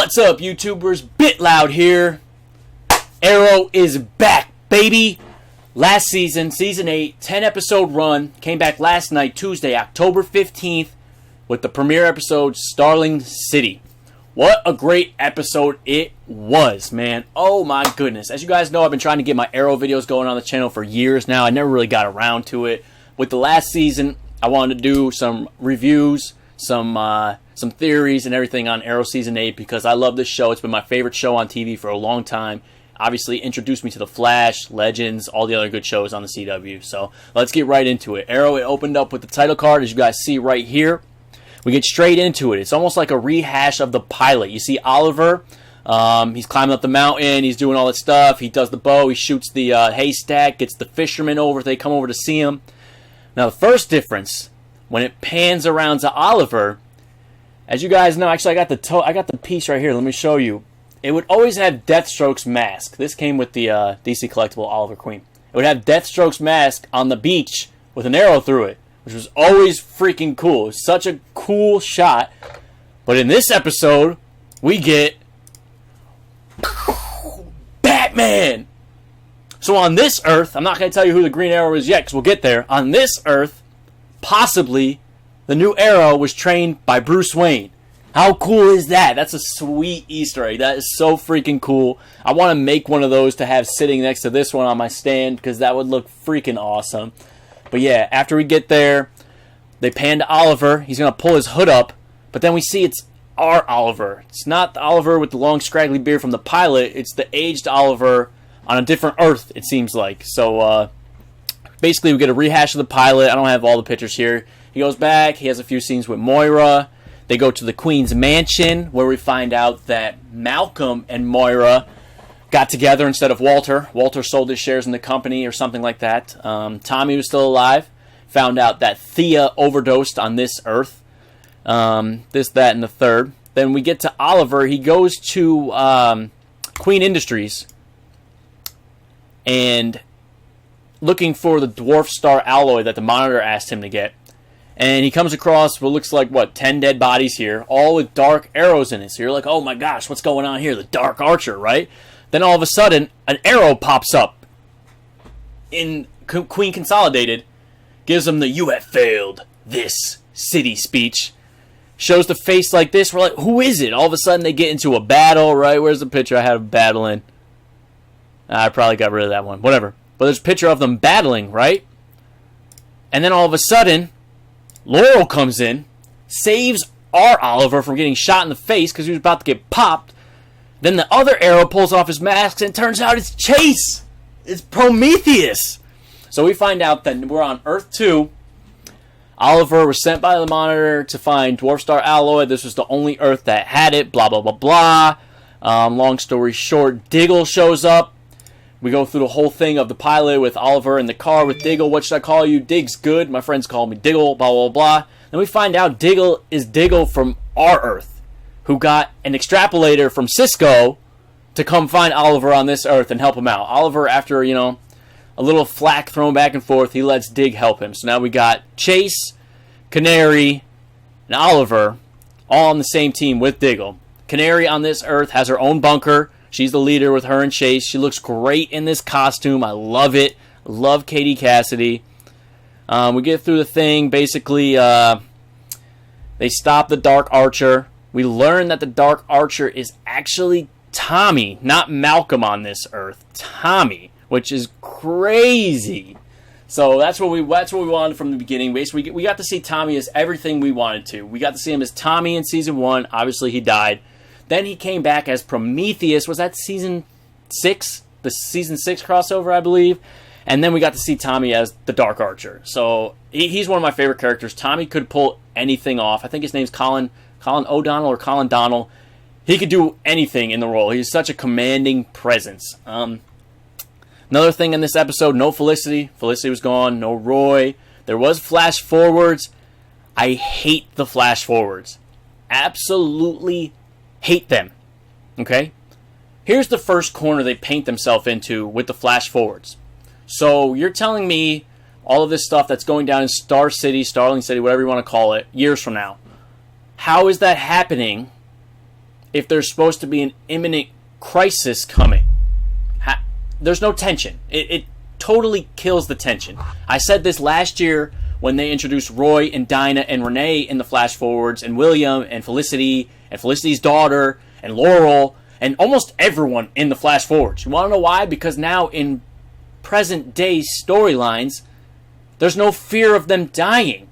What's up, YouTubers? BitLoud here. Arrow is back, baby. Last season, Season 8, 10-episode run. Came back last night, Tuesday, October 15th, with the premiere episode, Starling City. What a great episode it was, man. Oh my goodness. As you guys know, I've been trying to get my Arrow videos going on the channel for years now. I never really got around to it. With the last season, I wanted to do some reviews, some theories and everything on Arrow Season 8 because I love this show. It's been my favorite show on TV for a long time. Obviously introduced me to The Flash, Legends, all the other good shows on the CW. So let's get right into it. Arrow, it opened up with the title card, as you guys see right here. We get straight into it. It's almost like a rehash of the pilot. You see Oliver, he's climbing up the mountain, he's doing all that stuff, he does the bow, he shoots the haystack, gets the fishermen over, they come over to see him. Now the first difference, when it pans around to Oliver, as you guys know, actually I got the piece right here, let me show you. It would always have Deathstroke's mask. This came with the DC collectible Oliver Queen. It would have Deathstroke's mask on the beach with an arrow through it, which was always freaking cool. It was such a cool shot. But in this episode, we get Batman! So on this Earth, I'm not going to tell you who the Green Arrow is yet, because we'll get there. On this Earth, possibly, the new Arrow was trained by Bruce Wayne. How cool is that? That's a sweet Easter egg. That is so freaking cool. I want to make one of those to have sitting next to this one on my stand, because that would look freaking awesome. But yeah, after we get there, they pan to Oliver. He's going to pull his hood up, but then we see it's our Oliver. It's not the Oliver with the long scraggly beard from the pilot. It's the aged Oliver on a different Earth, it seems like. So basically we get a rehash of the pilot. I don't have all the pictures here. He goes back. He has a few scenes with Moira. They go to the Queen's mansion, where we find out that Malcolm and Moira got together instead of Walter. Walter sold his shares in the company or something like that. Tommy was still alive. Found out that Thea overdosed on this Earth. This, that, and the third. Then we get to Oliver. He goes to Queen Industries and looking for the Dwarf Star alloy that the Monitor asked him to get. And he comes across what looks like, 10 dead bodies here, all with dark arrows in it. So you're like, oh my gosh, what's going on here? The Dark Archer, right? Then all of a sudden, an arrow pops up in Queen Consolidated, gives him the "you have failed this city" speech, shows the face like this. We're like, who is it? All of a sudden, they get into a battle, right? Where's the picture I had of battling? I probably got rid of that one. Whatever. But there's a picture of them battling, right? And then all of a sudden, Laurel comes in, saves our Oliver from getting shot in the face because he was about to get popped. Then the other arrow pulls off his mask, and it turns out it's Chase. It's Prometheus. So we find out that we're on Earth 2. Oliver was sent by the Monitor to find Dwarf Star alloy. This was the only Earth that had it, blah, blah, blah, blah. Long story short, Diggle shows up. We go through the whole thing of the pilot with Oliver in the car with Diggle. What should I call you? Dig's good. My friends call me Diggle, blah, blah, blah. Then we find out Diggle is Diggle from our Earth, who got an extrapolator from Cisco to come find Oliver on this Earth and help him out. Oliver, after, a little flack thrown back and forth, he lets Dig help him. So now we got Chase, Canary, and Oliver all on the same team with Diggle. Canary on this Earth has her own bunker. She's the leader with her and Chase. She looks great in this costume. I love it. Love Katie Cassidy. We get through the thing. Basically, they stop the Dark Archer. We learn that the Dark Archer is actually Tommy, not Malcolm on this Earth. Tommy, which is crazy. So that's what we wanted from the beginning. Basically, we got to see Tommy as everything we wanted to. We got to see him as Tommy in Season 1. Obviously, he died. Then he came back as Prometheus. Was that Season 6? The Season 6 crossover, I believe. And then we got to see Tommy as the Dark Archer. So he's one of my favorite characters. Tommy could pull anything off. I think his name's Colin O'Donnell or Colin Donnell. He could do anything in the role. He's such a commanding presence. Another thing in this episode, no Felicity. Felicity was gone. No Roy. There was flash forwards. I hate the flash forwards. Absolutely hate them. Okay? Here's the first corner they paint themselves into with the flash forwards. So you're telling me all of this stuff that's going down in Star City, Starling City, whatever you want to call it, years from now. How is that happening if there's supposed to be an imminent crisis coming. There's no tension. It totally kills the tension. I said this last year when they introduced Roy and Dinah and Renee in the flash forwards, and William and Felicity and Felicity's daughter and Laurel and almost everyone in the flash forwards. You want to know why? Because now in present day storylines, there's no fear of them dying.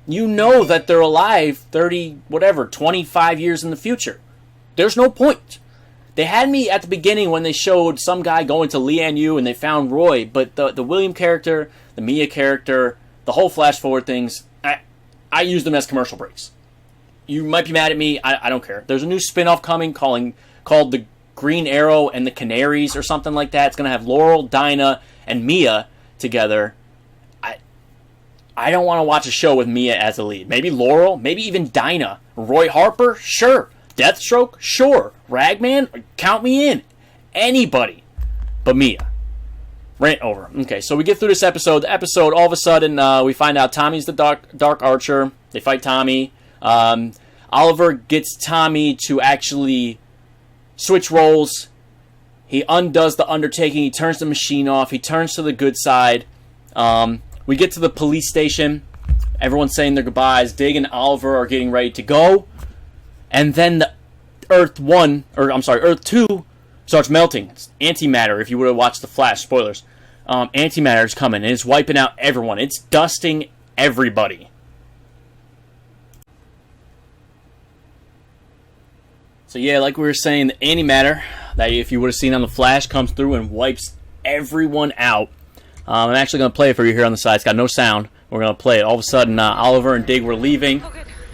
You know that they're alive 30, 25 years in the future. There's no point. They had me at the beginning when they showed some guy going to Lian Yu and they found Roy, but the William character, the Mia character, the whole flash forward things, I use them as commercial breaks. You might be mad at me, I don't care. There's a new spin-off coming called The Green Arrow and the Canaries or something like that. It's going to have Laurel, Dinah, and Mia together. I don't want to watch a show with Mia as a lead. Maybe Laurel, maybe even Dinah. Roy Harper, sure. Deathstroke, sure. Ragman, count me in. Anybody but Mia. Rant over. Okay, so we get through this episode. The episode, all of a sudden, we find out Tommy's the Dark Archer. They fight Tommy. Oliver gets Tommy to actually switch roles. He undoes the undertaking. He turns the machine off. He turns to the good side. We get to the police station. Everyone's saying their goodbyes. Dig and Oliver are getting ready to go. And then the Earth 2 starts melting. It's antimatter, if you would have watched The Flash. Spoilers. Antimatter is coming, and it's wiping out everyone. It's dusting everybody. So yeah, like we were saying, the antimatter, that if you would have seen on The Flash, comes through and wipes everyone out. I'm actually going to play it for you here on the side. It's got no sound. We're going to play it. All of a sudden, Oliver and Dig were leaving.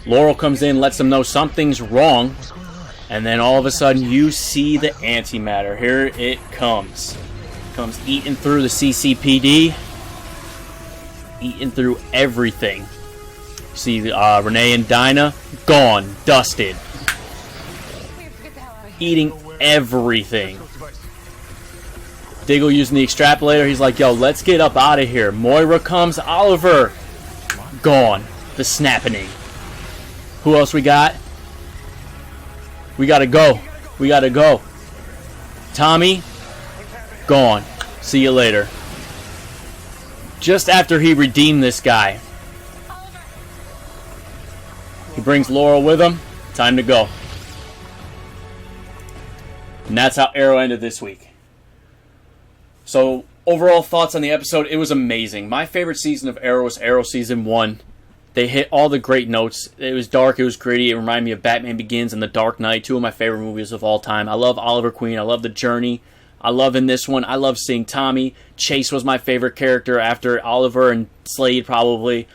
Laurel comes in, lets them know something's wrong. And then all of a sudden, you see the antimatter. Here it comes. It comes eating through the CCPD. Eating through everything. You see Renee and Dinah, gone, dusted. Eating everything. Diggle using the extrapolator. He's like, yo, let's get up out of here. Moira comes. Oliver, gone. The snapping. Who else we got? We gotta go. We gotta go. Tommy, gone. See you later. Just after he redeemed this guy. He brings Laurel with him. Time to go. And that's how Arrow ended this week. So, overall thoughts on the episode, it was amazing. My favorite season of Arrow was Arrow Season 1. They hit all the great notes. It was dark, it was gritty, it reminded me of Batman Begins and The Dark Knight, two of my favorite movies of all time. I love Oliver Queen, I love The Journey. I love in this one, I love seeing Tommy. Chase was my favorite character after Oliver and Slade, probably.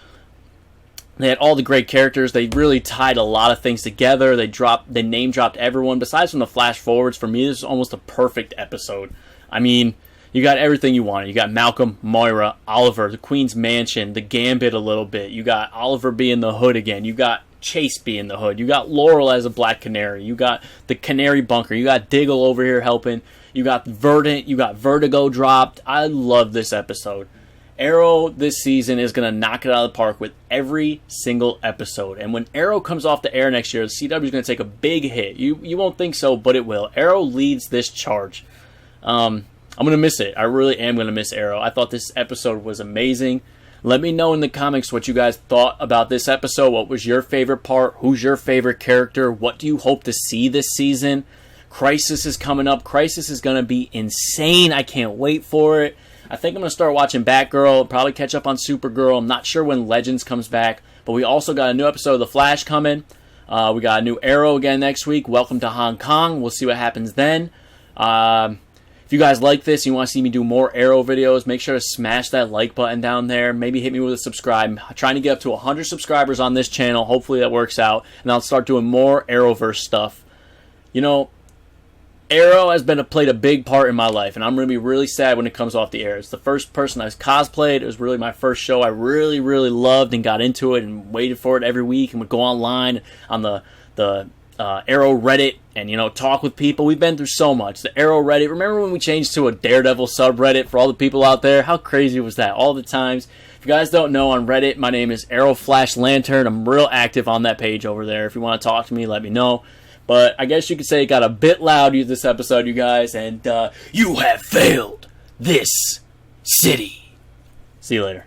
They had all the great characters. They really tied a lot of things together. They name dropped everyone. Besides from the flash forwards, for me, this is almost a perfect episode. I mean, you got everything you wanted. You got Malcolm, Moira, Oliver, the Queen's Mansion, the Gambit a little bit. You got Oliver being the Hood again. You got Chase being the Hood. You got Laurel as a Black Canary. You got the Canary Bunker. You got Diggle over here helping. You got Verdant. You got Vertigo dropped. I love this episode. Arrow this season is going to knock it out of the park with every single episode. And when Arrow comes off the air next year, the CW is going to take a big hit. You won't think so, but it will. Arrow leads this charge. I'm going to miss it. I really am going to miss Arrow. I thought this episode was amazing. Let me know in the comments what you guys thought about this episode. What was your favorite part? Who's your favorite character? What do you hope to see this season? Crisis is coming up. Crisis is going to be insane. I can't wait for it. I think I'm going to start watching Batgirl. Probably catch up on Supergirl. I'm not sure when Legends comes back. But we also got a new episode of The Flash coming. We got a new Arrow again next week. Welcome to Hong Kong. We'll see what happens then. If you guys like this and you want to see me do more Arrow videos, make sure to smash that like button down there. Maybe hit me with a subscribe. I'm trying to get up to 100 subscribers on this channel. Hopefully that works out. And I'll start doing more Arrowverse stuff. You know, Arrow has played a big part in my life, and I'm going to be really sad when it comes off the air. It's the first person I cosplayed. It was really my first show. I really, really loved and got into it and waited for it every week and would go online on the Arrow Reddit and, you know, talk with people. We've been through so much. The Arrow Reddit. Remember when we changed to a Daredevil subreddit for all the people out there? How crazy was that? All the times. If you guys don't know, on Reddit, my name is Arrow Flash Lantern. I'm real active on that page over there. If you want to talk to me, let me know. But I guess you could say it got a bit loud this episode, you guys, and you have failed this city. See you later.